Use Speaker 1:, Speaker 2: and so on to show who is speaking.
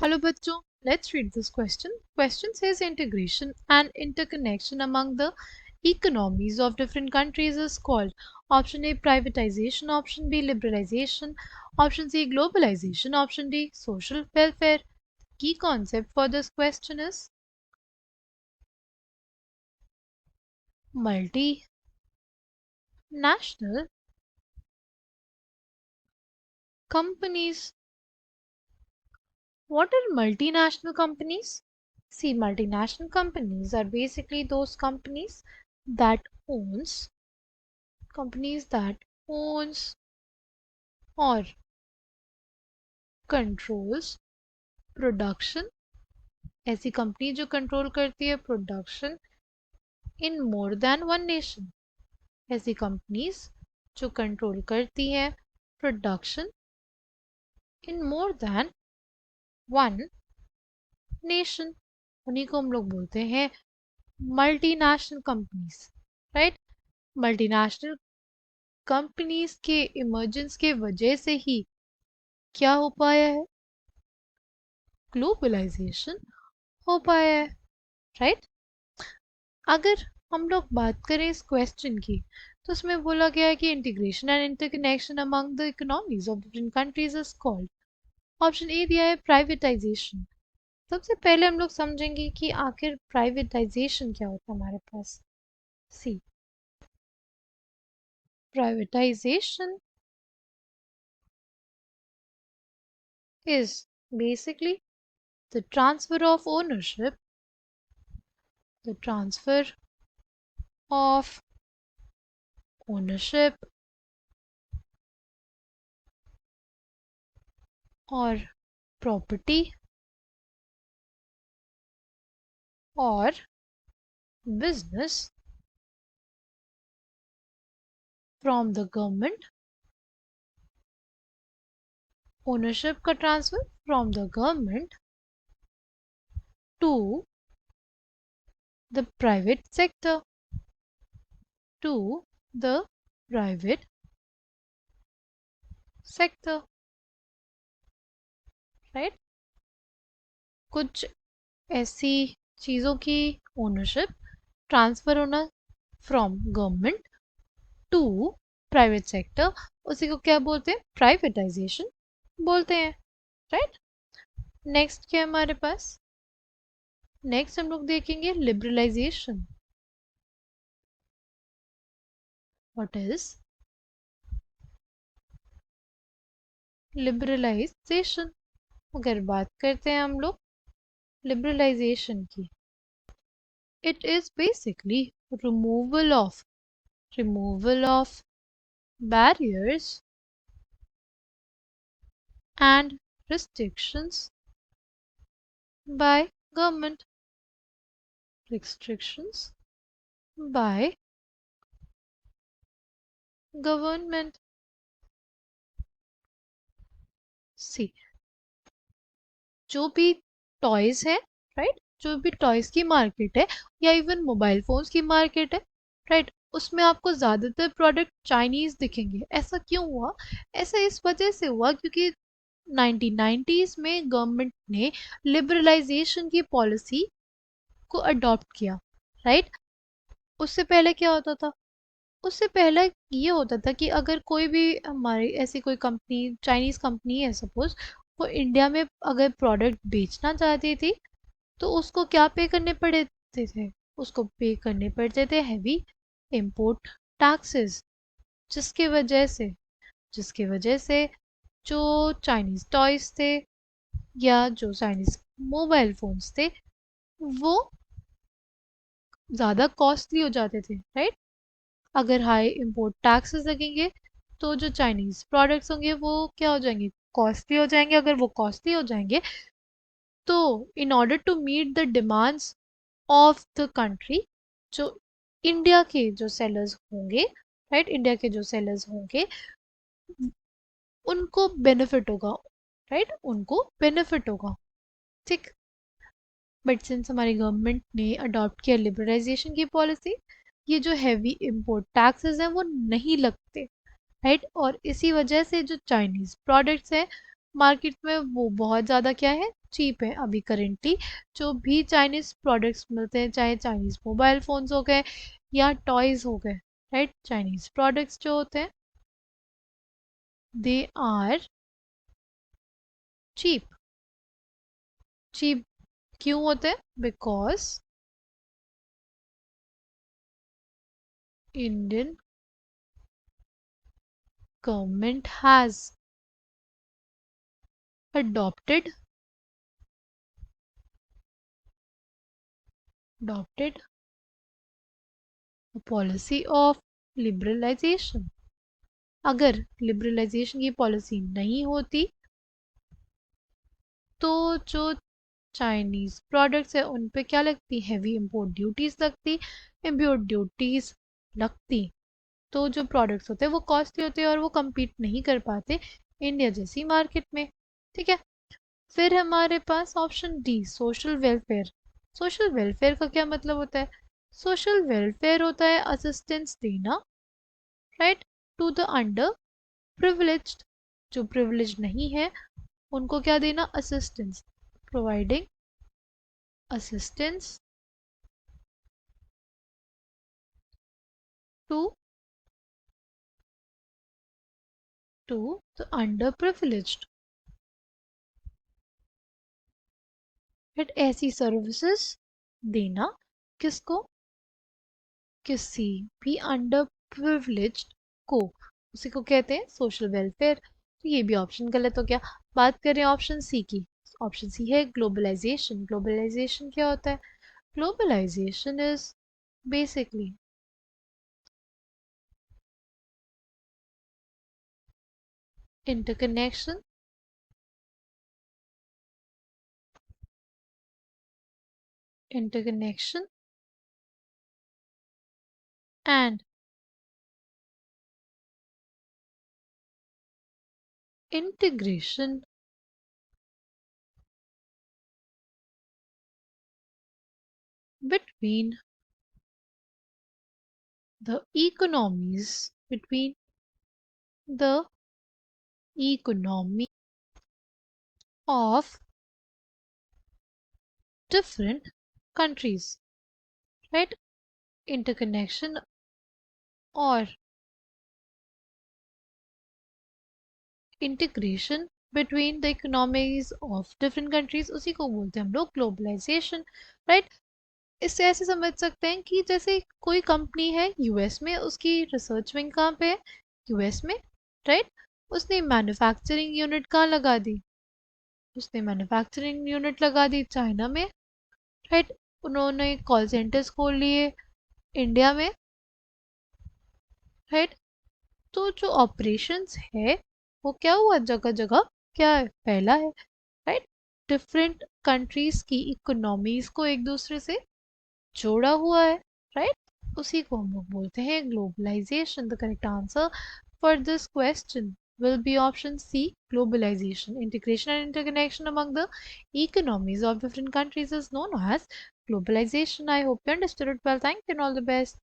Speaker 1: Hello bachcho, let's read this question. Question says integration and interconnection among the economies of different countries is called option A privatization, option B liberalization, option C globalization, option D social welfare. Key concept for this question is multinational companies. What are multinational companies? See, multinational companies are basically those that owns companies that owns or controls production. ऐसी company जो control करती है production in more than one nation. ऐसी companies जो control करती है production in more than one nation, उन्हीं को हम लोग बोलते हैं multinational companies. Right. Multinational companies के इमर्जेंस के वजह से ही क्या हो पाया है, ग्लोबलाइजेशन हो पाया है. राइट. अगर हम लोग बात करें इस क्वेश्चन की तो उसमें बोला गया है कि integration and interconnection among the economies of different countries is called. Option A दिया है प्राइवेटाइजेशन. सबसे पहले हम लोग समझेंगे कि आखिर प्राइवेटाइजेशन क्या होता है हमारे पास. सी, privatisation is basically the transfer of ownership, the transfer of ownership or property or business from the government. Ownership का transfer from the government to the private sector, to the private sector. Right. कुछ ऐसी चीज़ों की ownership transfer होना from government to private sector, उसी को क्या बोलते हैं, प्राइवेटाइजेशन बोलते हैं. राइट. नेक्स्ट क्या है हमारे पास, नेक्स्ट हम लोग देखेंगे लिबरलाइजेशन. What is liberalisation? अगर बात करते हैं हम लोग लिबरलाइजेशन की, it is basically removal of barriers and restrictions by government. Restrictions by government. See, जो भी टॉयज है, राइट, जो भी टॉयज की मार्केट है या इवन मोबाइल फोन्स की मार्केट है, राइट, उसमें आपको ज़्यादातर प्रोडक्ट चाइनीज़ दिखेंगे. ऐसा क्यों हुआ? ऐसा इस वजह से हुआ क्योंकि 1990s में गवर्नमेंट ने लिबरलाइजेशन की पॉलिसी को अडॉप्ट किया. राइट. उससे पहले क्या होता था, उससे पहले ये होता था कि अगर कोई भी हमारी ऐसी कोई कंपनी, चाइनीज़ कंपनी है सपोज, वो इंडिया में अगर प्रोडक्ट बेचना चाहती थी तो उसको क्या पे करने पड़ते थे, उसको पे करने पड़ते थे हैवी इंपोर्ट टैक्सेस. जिसके वजह से जो चाइनीज़ टॉयज थे या जो चाइनीज़ मोबाइल फोन्स थे वो ज़्यादा कॉस्टली हो जाते थे. राइट. अगर हाई इंपोर्ट टैक्सेस लगेंगे तो जो चाइनीज़ प्रोडक्ट्स होंगे वो क्या हो जाएंगे, कॉस्टली हो जाएंगे. अगर वो कॉस्टली हो जाएंगे तो in order to meet the demands of the country, जो इंडिया के जो सेलर्स होंगे, राइट, इंडिया के जो सेलर्स होंगे उनको बेनिफिट होगा. राइट. उनको बेनिफिट होगा. ठीक. बट सिंस हमारी गवर्नमेंट ने अडॉप्ट किया लिबरलाइजेशन की पॉलिसी, ये जो हैवी इंपोर्ट टैक्सेस हैं वो नहीं लगते. राइट. और इसी वजह से जो चाइनीज़ प्रोडक्ट्स हैं मार्केट में वो बहुत ज़्यादा क्या है, चीप है अभी करेंटली। जो भी चाइनीज़ प्रोडक्ट्स मिलते हैं, चाहे चाइनीज़ मोबाइल फ़ोन्स हो गए या टॉयज़ हो गए, राइट, चाइनीज़ प्रोडक्ट्स जो होते हैं दे आर चीप। चीप क्यों होते हैं? Because Indian government has adopted adopted a policy of liberalization। अगर लिबरलाइजेशन की पॉलिसी नहीं होती तो जो चाइनीज़ प्रोडक्ट्स है उन पे क्या लगती, हैवी इंपोर्ट ड्यूटीज़ लगती। इंपोर्ट ड्यूटीज़ लगती तो जो प्रोडक्ट्स होते हैं वो कॉस्टली होते हैं और वो compete नहीं कर पाते इंडिया जैसी मार्केट में। ठीक है, फिर हमारे पास option D, social welfare. Social welfare का क्या मतलब होता है? सोशल वेलफेयर होता है असिस्टेंस देना, right, to the underprivileged. जो प्रिविलेज नहीं है उनको क्या देना, assistance, providing assistance to the underprivileged. But ऐसी सर्विसेज देना किसको, किसी भी अंडर प्रिविलेज्ड को, उसी को कहते हैं सोशल वेलफेयर। तो ये भी ऑप्शन गलत हो गया। बात करें ऑप्शन सी की। ऑप्शन सी है ग्लोबलाइजेशन। ग्लोबलाइजेशन क्या होता है? Globalisation is basically interconnection, interconnection and integration between the economies, between the economy of different countries, right? Interconnection और integration between the economies of different countries, उसी को बोलते हैं हम लोग ग्लोबलाइजेशन, राइट। इससे ऐसे समझ सकते हैं कि जैसे कोई कंपनी है यूएस में, उसकी रिसर्च विंग कहाँ पे है, यूएस में, राइट। उसने मैन्युफैक्चरिंग यूनिट कहाँ लगा दी, उसने मैन्युफैक्चरिंग यूनिट लगा दी चाइना में, राइट। उन्होंने कॉल सेंटर्स खोल लिए इंडिया में, राइट। तो जो ऑपरेशंस है वो क्या हुआ, जगह जगह क्या है, फैला है, राइट। डिफरेंट कंट्रीज की इकोनॉमीज को एक दूसरे से जोड़ा हुआ है, राइट। उसी को हम लोग बोलते हैं globalisation. The correct answer for this question will be option C, globalization. Integration and interconnection among the economies of different countries is known as globalization. I hope you understood it well. Thank you and all the best.